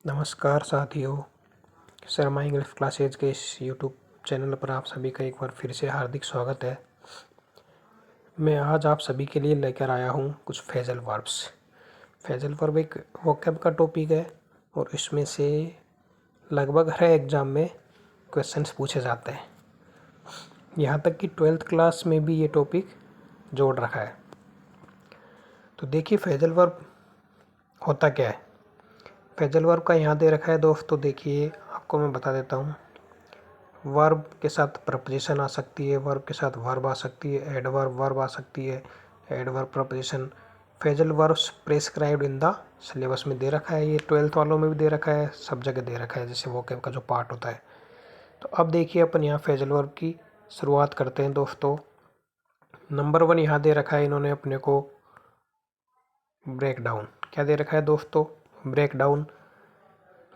नमस्कार साथियों। Sharma English classes के इस यूट्यूब चैनल पर आप सभी का एक बार फिर से हार्दिक स्वागत है। मैं आज आप सभी के लिए लेकर आया हूँ कुछ फ्रेजल वर्ब्स। फ्रेजल वर्ब एक वोकैब का टॉपिक है और इसमें से लगभग हर एग्ज़ाम में क्वेश्चंस पूछे जाते हैं। यहाँ तक कि 12th क्लास में भी ये टॉपिक जोड़ रखा है। तो देखिए फ्रेजल वर्ब होता क्या है। फ्रेजल वर्ब का यहाँ दे रखा है दोस्तों, देखिए आपको मैं बता देता हूँ। वर्ब के साथ प्रपोजिशन आ सकती है, वर्ब के साथ वर्ब आ सकती है, एडवर्ब वर्ब आ सकती है, adverb preposition. Phrasal verbs prescribed in the syllabus में दे रखा है। ये 12th वालों में भी दे रखा है, सब जगह दे रखा है, जैसे वोकैब का जो पार्ट होता है। तो अब देखिए अपन यहाँ फ्रेजल वर्ब की शुरुआत करते हैं दोस्तों। नंबर 1 यहाँ दे रखा है इन्होंने अपने को ब्रेक डाउन। क्या दे रखा है दोस्तों? Break down.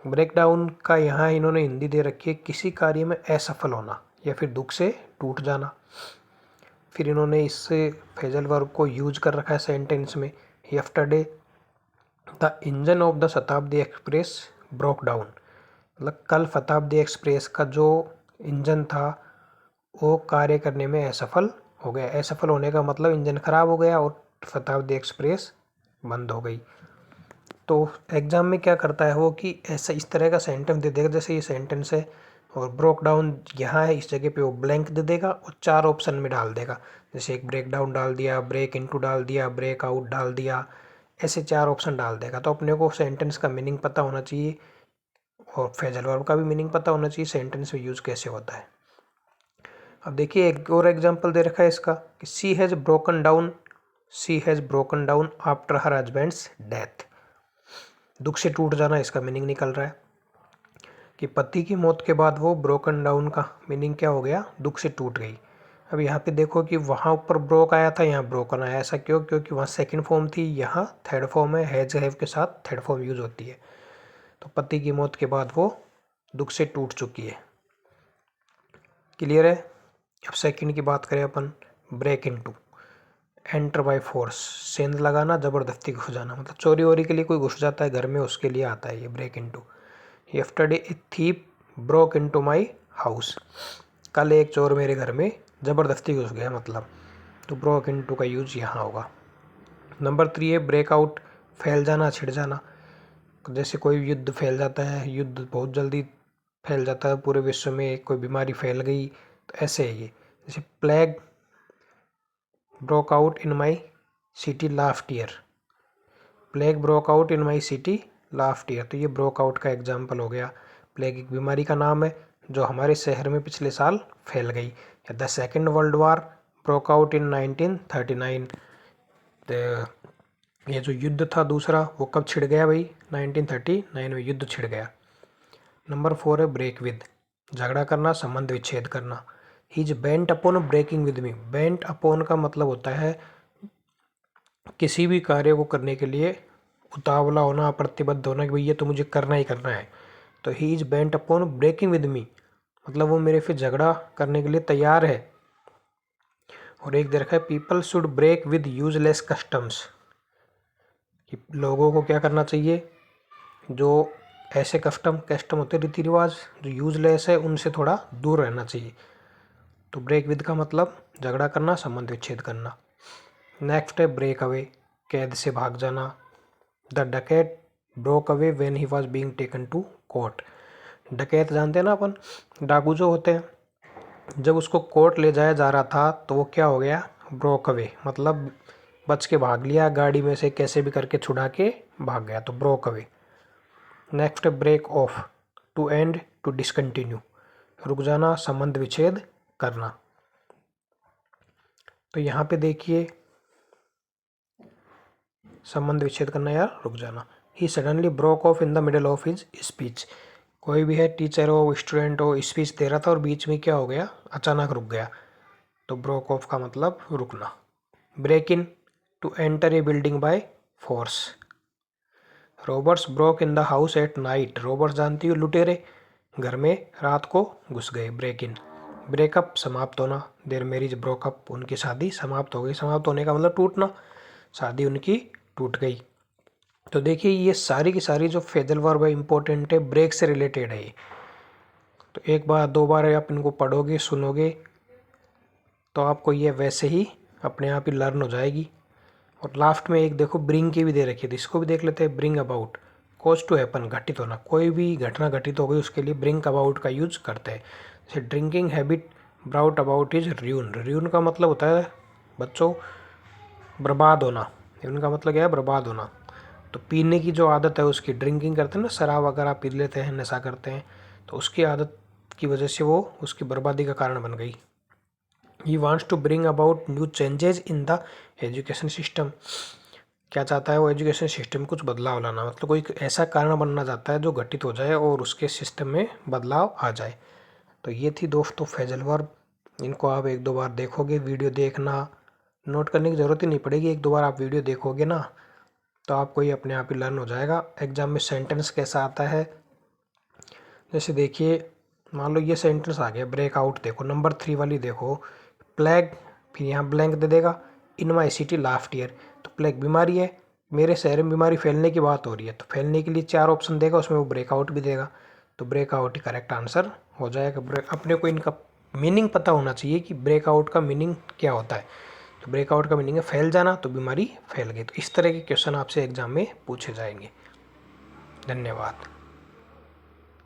ब्रेक डाउन का यहाँ इन्होंने हिंदी दे रखी है किसी कार्य में असफल होना या फिर दुख से टूट जाना। फिर इन्होंने इस फ्रेजल वर्ब को यूज कर रखा है सेंटेंस में। Yesterday the engine of the शताब्दी एक्सप्रेस ब्रोक डाउन। मतलब कल शताब्दी एक्सप्रेस का जो इंजन था वो कार्य करने में असफल हो गया। असफल होने का मतलब इंजन खराब हो गया और शताब्दी एक्सप्रेस बंद हो गई। तो एग्ज़ाम में क्या करता है वो कि ऐसा इस तरह का सेंटेंस दे देगा, जैसे ये सेंटेंस है और ब्रोक डाउन यहाँ है, इस जगह पे वो ब्लैंक दे देगा और 4 ऑप्शन में डाल देगा। जैसे एक ब्रेक डाउन डाल दिया, ब्रेक इनटू डाल दिया, ब्रेक आउट डाल दिया, ऐसे 4 ऑप्शन डाल देगा। तो अपने को सेंटेंस का मीनिंग पता होना चाहिए और फ्रेजल वर्ब का भी मीनिंग पता होना चाहिए, सेंटेंस में यूज़ कैसे होता है। अब देखिए एक और एग्जाम्पल दे रखा है इसका कि she has broken down after her husband's death. दुख से टूट जाना इसका मीनिंग निकल रहा है कि पति की मौत के बाद वो ब्रोकन डाउन का मीनिंग क्या हो गया? दुख से टूट गई। अब यहाँ पे देखो कि वहाँ ऊपर ब्रोक आया था, यहाँ ब्रोकन आया। ऐसा क्यों? क्योंकि वहाँ सेकंड फॉर्म थी, यहाँ थर्ड फॉर्म है। हैव के साथ थर्ड फॉर्म यूज होती है। तो पति की मौत के बाद वो दुख से टूट चुकी है। क्लियर है? अब सेकंड की बात करें अपन, break into. Enter by force, सेंध लगाना, जबरदस्ती घुस जाना। मतलब चोरी वोरी के लिए कोई घुस जाता है घर में, उसके लिए आता है ये break into. Yesterday a thief broke into my house. कल एक चोर मेरे घर में ज़बरदस्ती घुस गया, मतलब। तो ब्रोक इनटू का यूज यहाँ होगा। नंबर 3 है ब्रेक आउट, फैल जाना, छिड़ जाना। जैसे कोई युद्ध फैल जाता है, युद्ध बहुत जल्दी फैल जाता है पूरे विश्व में, कोई बीमारी फैल गई, तो ऐसे है ये। जैसे plague broke out in my city last year. Plague broke out in my city last year. तो ये ब्रोक आउट का एग्जाम्पल हो गया। प्लेग एक बीमारी का नाम है जो हमारे शहर में पिछले साल फैल गई। The second world war broke out in 1939। ये जो युद्ध था दूसरा वो कब छिड़ गया भाई? 1939 में युद्ध छिड़ गया। नंबर 4 है ब्रेक विद, झगड़ा करना, संबंध विच्छेद करना। He is bent upon breaking with me. Bent upon का मतलब होता है किसी भी कार्य को करने के लिए उतावला होना, प्रतिबद्ध होना कि भैया तो मुझे करना ही करना है। तो he is bent upon breaking with me, मतलब वो मेरे फिर झगड़ा करने के लिए तैयार है। और एक दे रखा है people should break with useless customs, कि लोगों को क्या करना चाहिए? जो ऐसे कस्टम होते रीति रिवाज जो यूजलेस है उनसे थोड़ा दूर रहना चाहिए। तो ब्रेक विद का मतलब झगड़ा करना, संबंध विच्छेद करना। नेक्स्ट है ब्रेक अवे, कैद से भाग जाना। The dacoit broke away when he was being taken to court. डकैत जानते हैं ना अपन, डाकू जो होते हैं, जब उसको कोर्ट ले जाया जा रहा था तो वो क्या हो गया? ब्रोक अवे, मतलब बच के भाग लिया, गाड़ी में से कैसे भी करके छुड़ा के भाग गया, तो ब्रोक अवे। नेक्स्ट है break off, to end, to discontinue, रुक जाना, संबंध विच्छेद करना। तो यहाँ पे देखिए संबंध विच्छेद करना या रुक जाना। He suddenly broke off in the middle of his speech. कोई भी है, टीचर हो, स्टूडेंट हो, स्पीच दे रहा था और बीच में क्या हो गया? अचानक रुक गया। तो ब्रोक ऑफ का मतलब रुकना। Break in, to enter a building by force. Robbers broke in the house at night. Robbers जानती हो, लुटेरे घर में रात को घुस गए। Break in. ब्रेकअप, समाप्त होना। देयर मैरिज ब्रोकअप, उनकी शादी समाप्त हो गई। समाप्त होने का मतलब टूटना, शादी उनकी टूट गई। तो देखिए ये सारी की सारी जो फ्रेजल वर्ब है इंपॉर्टेंट है, ब्रेक से रिलेटेड है ये। तो एक बार दो बार आप इनको पढ़ोगे सुनोगे तो आपको ये वैसे ही अपने आप ही लर्न हो जाएगी। और लास्ट में एक देखो ब्रिंग की भी दे रखी है, तो इसको भी देख लेते हैं। Bring about, cause to happen, घटित होना, कोई भी घटना घटित हो गई उसके लिए ब्रिंग अबाउट का यूज करते हैं। जैसे drinking habit brought about is ruin, ruin का मतलब होता है बच्चों बर्बाद होना। र्यून का मतलब क्या है? बर्बाद होना। तो पीने की जो आदत है उसकी, ड्रिंकिंग करते हैं ना, शराब वगैरह पी लेते हैं, नशा करते हैं, तो उसकी आदत की वजह से वो उसकी बर्बादी का कारण बन गई। He wants to bring about new changes in the education system, क्या चाहता है वो? एजुकेशन सिस्टम कुछ बदलाव लाना, मतलब कोई ऐसा कारण बनना चाहता है जो घटित हो जाए और उसके सिस्टम में बदलाव आ जाए। तो ये थी दोस्तों फ्रेजल वर्ब। इनको आप एक दो बार देखोगे, वीडियो देखना, नोट करने की ज़रूरत ही नहीं पड़ेगी, एक दो बार आप वीडियो देखोगे ना तो आपको ये अपने आप ही लर्न हो जाएगा। एग्जाम में सेंटेंस कैसा आता है, जैसे देखिए मान लो ये सेंटेंस आ गया ब्रेकआउट, देखो नंबर 3 वाली देखो, प्लेग, फिर यहाँ ब्लैंक दे देगा, इन माई सिटी लास्ट ईयर। तो प्लेग बीमारी है, मेरे शहर में बीमारी फैलने की बात हो रही है, तो फैलने के लिए 4 ऑप्शन देगा, उसमें वो ब्रेकआउट भी देगा, तो ब्रेकआउट ही करेक्ट आंसर हो जाएगा। अपने को इनका मीनिंग पता होना चाहिए कि ब्रेकआउट का मीनिंग क्या होता है। तो ब्रेकआउट का मीनिंग है फैल जाना, तो बीमारी फैल गई। तो इस तरह के क्वेश्चन आपसे एग्जाम में पूछे जाएंगे। धन्यवाद।